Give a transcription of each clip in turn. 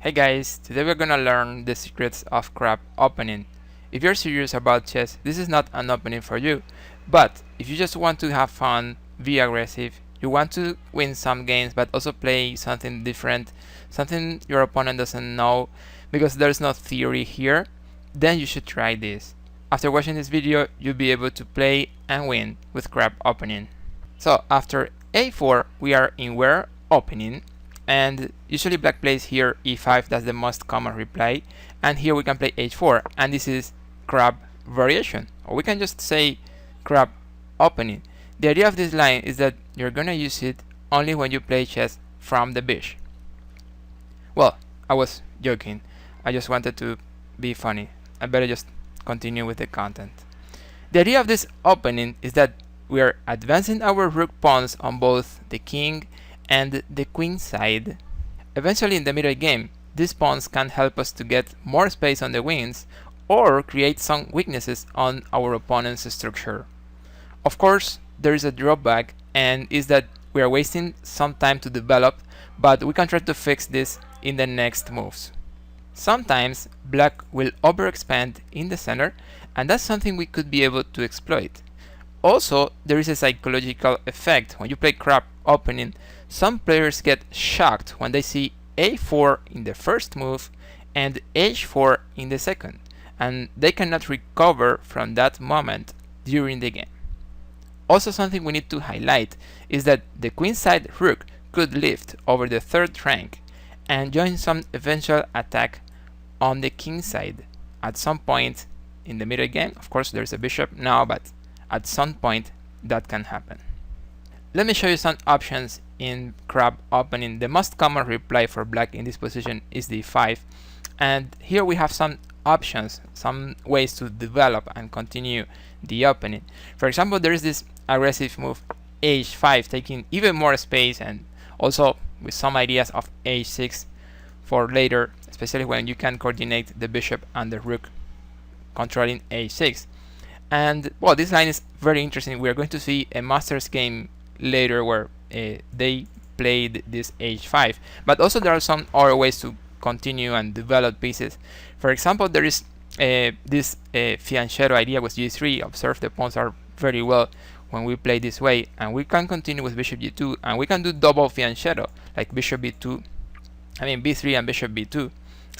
Hey guys, today we're gonna learn the secrets of crab opening. If you're serious about chess, this is not an opening for you. But if you just want to have fun, be aggressive, you want to win some games but also play something different, something your opponent doesn't know because there's no theory here, then you should try this. After watching this video, you'll be able to play and win with crab opening. So after a4, we are in where opening. And usually black plays here e5, that's the most common reply, and here we can play h4, and this is crab variation, or we can just say crab opening. The idea of this line is that you're gonna use it only when you play chess from the bish. Well, I was joking, I just wanted to be funny. I better just continue with the content. The idea of this opening is that we are advancing our rook pawns on both the king and the queen side. Eventually in the middle game, these pawns can help us to get more space on the wings or create some weaknesses on our opponent's structure. Of course, there is a drawback, and is that we are wasting some time to develop, but we can try to fix this in the next moves. Sometimes black will overexpand in the center, and that's something we could be able to exploit. Also, there is a psychological effect. When you play crab opening, some players get shocked when they see a4 in the first move and h4 in the second, and they cannot recover from that moment during the game. Also, something we need to highlight is that the queenside rook could lift over the third rank and join some eventual attack on the king side at some point in the middle game. Of course, there's a bishop now, but at some point that can happen. Let me show you some options in crab opening. The most common reply for black in this position is d5, and here we have some options, some ways to develop and continue the opening. For example, there is this aggressive move h5, taking even more space, and also with some ideas of h6 for later, especially when you can coordinate the bishop and the rook controlling h6. And well, this line is very interesting. We are going to see a Masters game later where they played this h5, but also there are some other ways to continue and develop pieces. For example, there is this fianchetto idea with g3. Observe the pawns are very well when we play this way, and we can continue with bishop g2, and we can do double fianchetto like bishop b2, b3 and bishop b2,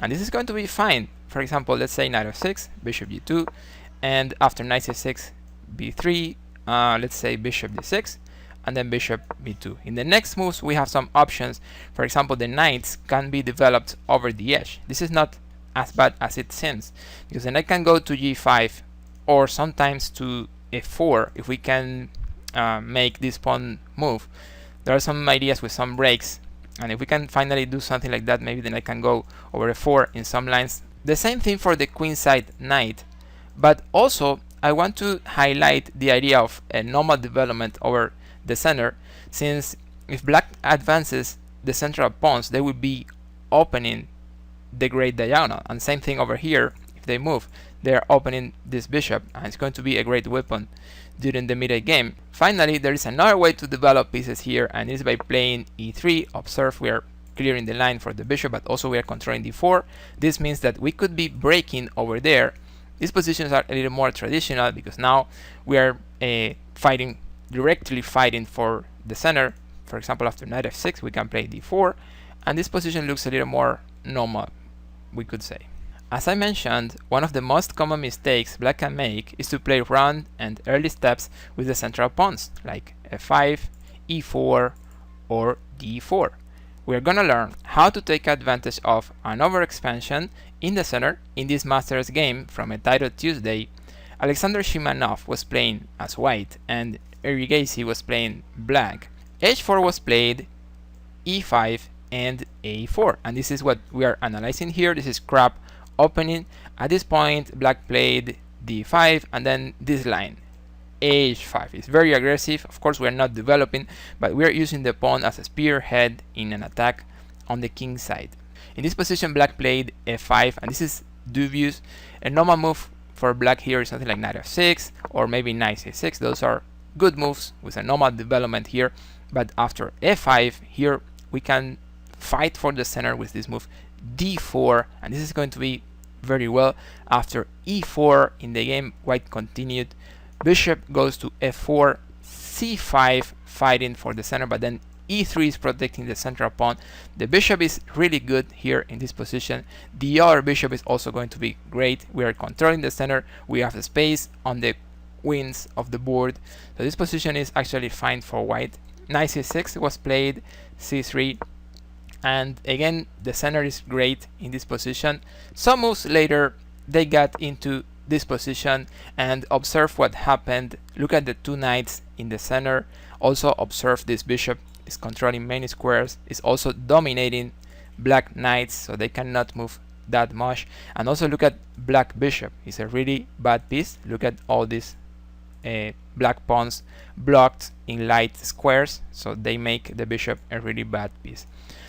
and this is going to be fine. For example, let's say knight f6, bishop g2, and after knight c6, b3, let's say bishop d6, and then bishop b2. In the next moves, we have some options. For example, the knights can be developed over the edge. This is not as bad as it seems, because the knight can go to g5 or sometimes to f4 if we can make this pawn move. There are some ideas with some breaks, and if we can finally do something like that, maybe the knight can go over f4 in some lines. The same thing for the queenside knight, but also I want to highlight the idea of a normal development over the center, since if black advances the central pawns, they will be opening the great diagonal, and same thing over here. If they move, they are opening this bishop, and it's going to be a great weapon during the middle game. Finally, there is another way to develop pieces here, and it is by playing e3. Observe, we are clearing the line for the bishop, but also we are controlling d4. This means that we could be breaking over there. These positions are a little more traditional because now we are directly fighting for the center. For example, after knight f6, we can play d4, and this position looks a little more normal, we could say. As I mentioned, one of the most common mistakes black can make is to play round and early steps with the central pawns, like f5, e4, or d4. We are gonna learn how to take advantage of an overexpansion in the center in this Masters game from Untitled Tuesday. Alexander Shimanov was playing as white, and Erigasi was playing black. h4 was played, e5, and a4, and this is what we are analyzing here. This is crab opening. At this point, black played d5, and then this line, h5. It's very aggressive. Of course, we are not developing, but we are using the pawn as a spearhead in an attack on the king side. In this position, black played f5, and this is dubious. A normal move for black here is something like knight f6 or maybe knight c6. Those are good moves with a normal development here, but after f5 here we can fight for the center with this move d4, and this is going to be very well. After e4 in the game, white continued. Bishop goes to f4, c5, fighting for the center, but then e3 is protecting the central pawn. The bishop is really good here in this position. The other bishop is also going to be great. We are controlling the center. We have the space on the wings of the board. So this position is actually fine for white. Knight c6 was played, c3, and again the center is great in this position. Some moves later they got into this position, and observe what happened. Look at the two knights in the center. Also observe this bishop is controlling many squares, is also dominating black knights, so they cannot move that much. And also look at black bishop, it's a really bad piece. Look at all these black pawns blocked in light squares, so they make the bishop a really bad piece.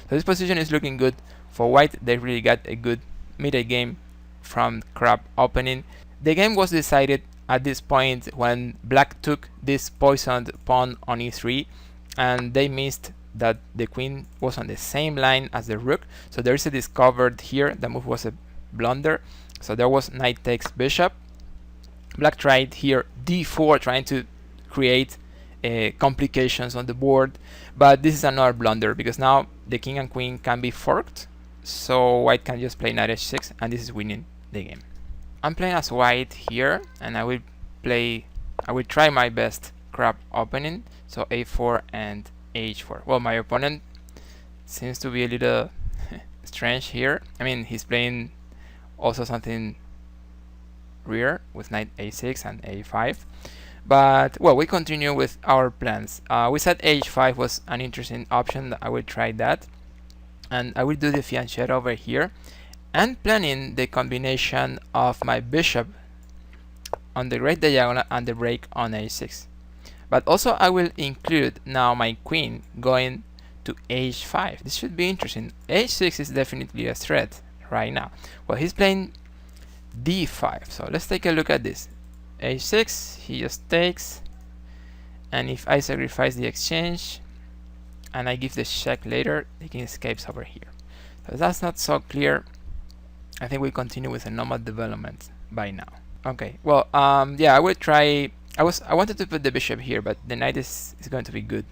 So this position is looking good for white. They really got a good middle game from crab opening. The game was decided at this point when black took this poisoned pawn on e3, and they missed that the queen was on the same line as the rook, so there is a discovered here. The move was a blunder, so there was knight takes bishop. Black tried here d4, trying to create complications on the board, but this is another blunder because now the king and queen can be forked, so white can just play knight h6, and this is winning the game. I'm playing as white here, and I will try my best crab opening, so a4 and h4. Well, my opponent seems to be a little strange here. I mean, he's playing also something rear with knight a6 and a5, but well, we continue with our plans. We said h5 was an interesting option. I will try that, and I will do the fianchetto over here, and planning the combination of my bishop on the right diagonal and the break on a6. But also I will include now my queen going to h5. This should be interesting. h6 is definitely a threat right now. Well, he's playing d5, so let's take a look at this. h6, he just takes, and if I sacrifice the exchange and I give the check later, the king escapes over here. So that's not so clear. I think we continue with a normal development by now. Okay, well, yeah, I will try. I wanted to put the bishop here, but the knight is going to be good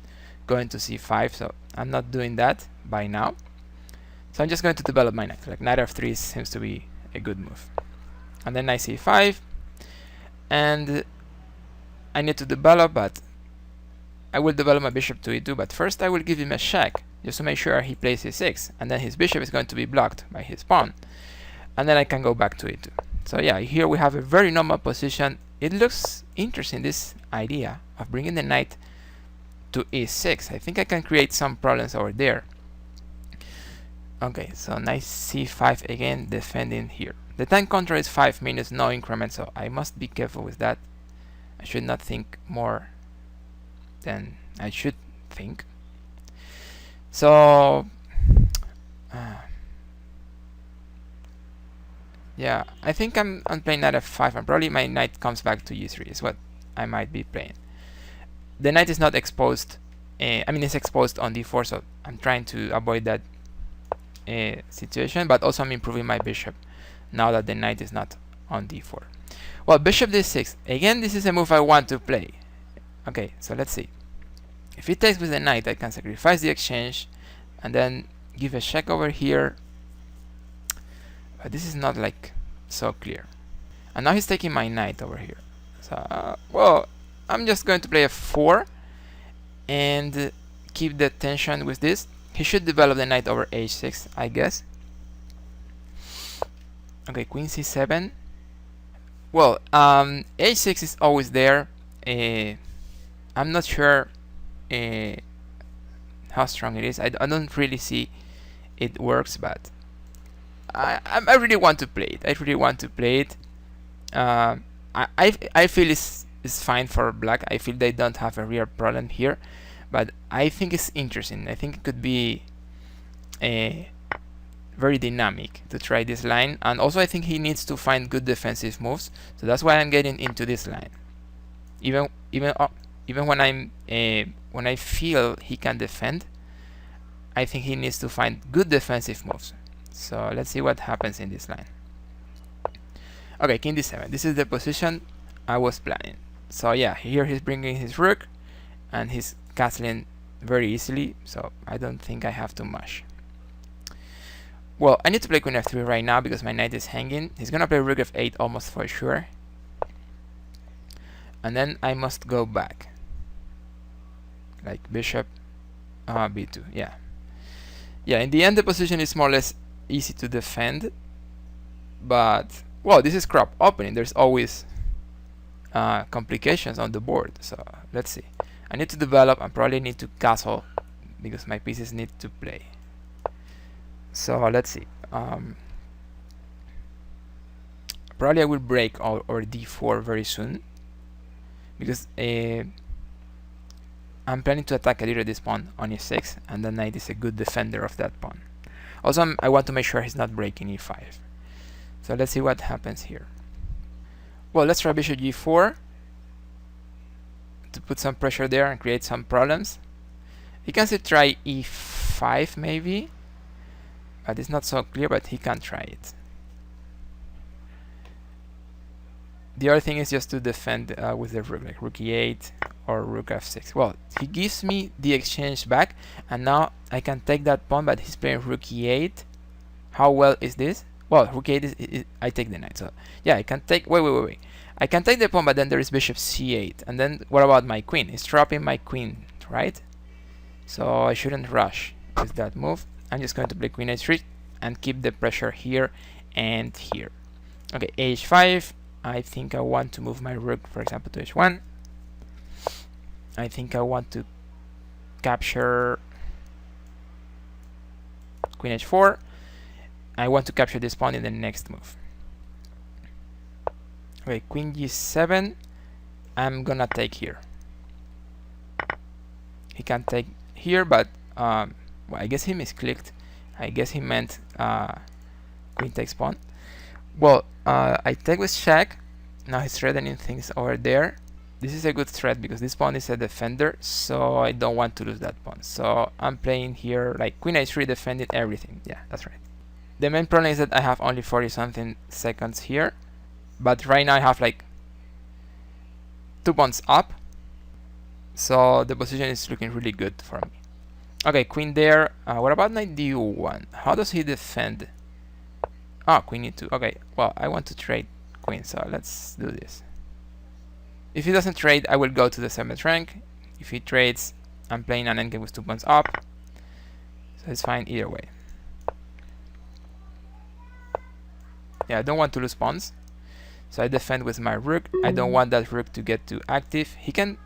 going to c5, so I'm not doing that by now. So I'm just going to develop my knight. Like knight f3 seems to be a good move, and then knight c5, and I need to develop, but I will develop my bishop to e2. But first I will give him a check just to make sure he plays e6, and then his bishop is going to be blocked by his pawn, and then I can go back to e2. So yeah, here we have a very normal position. It looks interesting, this idea of bringing the knight to e6. I think I can create some problems over there. Okay, so knight c5 again, defending here. The time control is 5 minutes, no increment, so I must be careful with that. I should not think more than I should think. So yeah, I think I'm playing knight f5, and probably my knight comes back to e3 is what I might be playing. The knight is not exposed, I mean it's exposed on d4, so I'm trying to avoid that situation, but also I'm improving my bishop now that the knight is not on d4. Well, bishop d6, again this is a move I want to play. Okay, so let's see. If he takes with the knight, I can sacrifice the exchange and then give a check over here. But this is not like so clear. And now he's taking my knight over here. So, well, I'm just going to play f4 and keep the tension with this. He should develop the knight over h6, I guess. Okay, queen c7. Well, h6 is always there. I'm not sure how strong it is. I don't really see it works, but I really want to play it. I really want to play it. I feel it's fine for black. I feel they don't have a real problem here, but I think it's interesting. I think it could be very dynamic to try this line, and also I think he needs to find good defensive moves. So that's why I'm getting into this line. Even when when I feel he can defend, I think he needs to find good defensive moves. So let's see what happens in this line. Okay, king d7. This is the position I was planning. So yeah, here he's bringing his rook and he's castling very easily, so I don't think I have too much. Well, I need to play queen f3 right now because my knight is hanging. He's gonna play rook f8 almost for sure. And then I must go back. Like bishop b2, yeah. Yeah, in the end the position is more or less easy to defend. But, well, this is crop opening. There's always complications on the board. So, let's see. I need to develop and probably need to castle because my pieces need to play. So, let's see. Probably I will break or d4 very soon because I'm planning to attack a little this pawn on e6, and the knight is a good defender of that pawn. Also, I want to make sure he's not breaking e5. So let's see what happens here. Well, let's try bishop g4 to put some pressure there and create some problems. He can still try e5 maybe, but it's not so clear, but he can try it. The other thing is just to defend with the rook, like rook e8 or rook f6. Well, he gives me the exchange back, and now I can take that pawn, but he's playing rook e8. How well is this? Well, rook e8 is I take the knight. So yeah, I can take. Wait. I can take the pawn, but then there is bishop c8, and then what about my queen? It's dropping my queen, right? So I shouldn't rush with that move. I'm just going to play queen h3 and keep the pressure here and here. Okay, h5. I think I want to move my rook, for example, to h1. I think I want to capture queen h4. I want to capture this pawn in the next move. Okay, queen g7. I'm gonna take here. He can take here, but well, I guess he misclicked. I guess he meant queen takes pawn. Well, I take with check. Now he's threatening things over there. This is a good threat because this pawn is a defender, so I don't want to lose that pawn. So I'm playing here like queen h3 defending everything. Yeah, that's right. The main problem is that I have only 40 something seconds here, but right now I have like 2 pawns up, so the position is looking really good for me. Okay, queen there. What about knight d1? How does he defend? Ah, queen e2. Okay, well, I want to trade queen, so let's do this. If he doesn't trade, I will go to the 7th rank. If he trades, I'm playing an endgame with 2 pawns up, so it's fine either way. Yeah, I don't want to lose pawns, so I defend with my rook. I don't want that rook to get too active. He can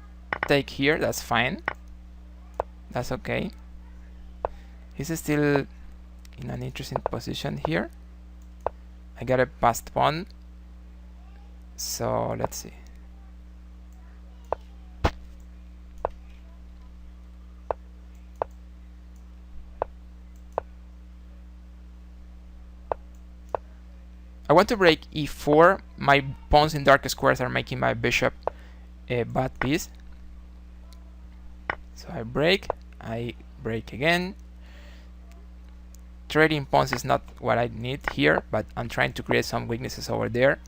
take here, that's fine. That's okay. He's still in an interesting position here. I got a passed pawn, so let's see. I want to break e4. My pawns in dark squares are making my bishop a bad piece. So I break again. Trading pawns is not what I need here, but I'm trying to create some weaknesses over there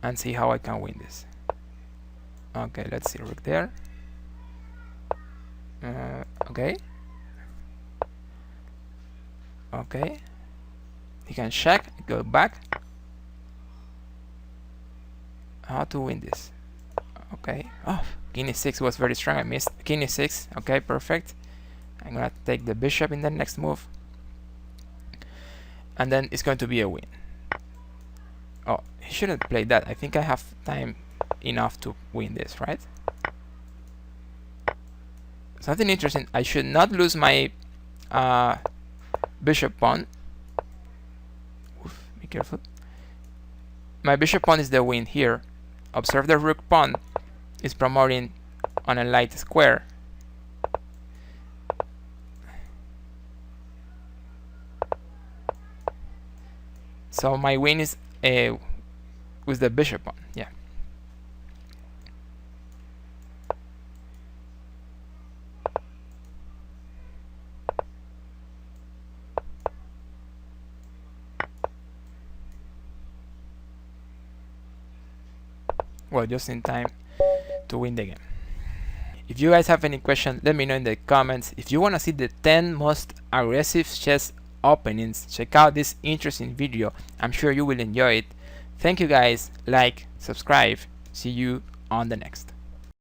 and see how I can win this. Okay, let's see, rook there. Okay. Okay. He can check, go back. How to win this? Okay. Oh, king e6 was very strong. I missed. King e6. Okay, perfect. I'm gonna take the bishop in the next move, and then it's going to be a win. Oh, he shouldn't play that. I think I have time enough to win this, right? Something interesting. I should not lose my bishop pawn. Oof, be careful. My bishop pawn is the win here. Observe the rook pawn is promoting on a light square. So my win is with the bishop pawn. Yeah. well, just in time to win the game. If you guys have any questions, let me know in the comments. If you want to see the 10 most aggressive chess openings, check out this interesting video. I'm sure you will enjoy it. Thank you guys. Like, subscribe. See you on the next.